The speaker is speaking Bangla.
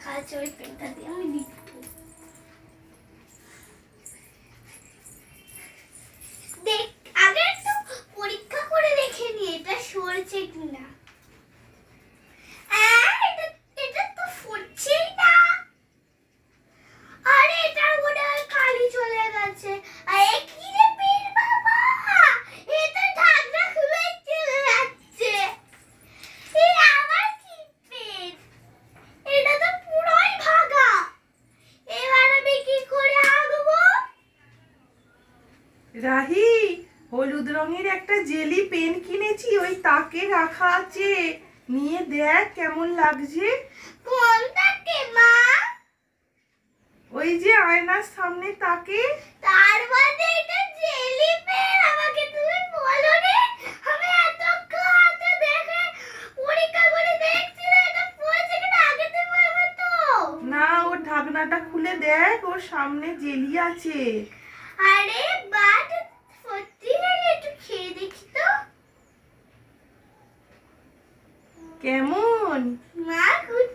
রাখা আছে, ওই পেনটা দিয়ে আমি লিখবো। দেখ, আগে একটু পরীক্ষা করে দেখে নি এটা সরছে কিনা। এটা তো ফুটছেই না। আরে এটার মধ্যে কালি চলে গেছে। আরে কি রে পেন বাবা, এটা ঢাকনা খুলে চলে যাচ্ছে। এই আমার কি পেন, এটা তো পুরোই ভাঙা। এবার আমি কি করে আঁকবো? রাহি, হলুদ রঙের একটা জেলি পেন কিনেছি, ওই তাকে রাখা আছে, নিয়ে দেখ কেমন লাগছে। কোনটাকে মা? ওই যে আয়নার সামনে তাকে। তার মানে এটা জেলি পেন, আমাকে তুমি বলো রে। আমি এতক্ষণ হাতে দেখে পরীক্ষা করে দেখছি না এটা পড়েছে কিনা, আগে তুমি বলবে তো। না, ওর ঢাকনাটা খুলে দেখ, ওর সামনে জেলি আছে। আরে বাট সত্যি জেলি, একটু খেয়ে দেখি তো। কেমন? মা খুব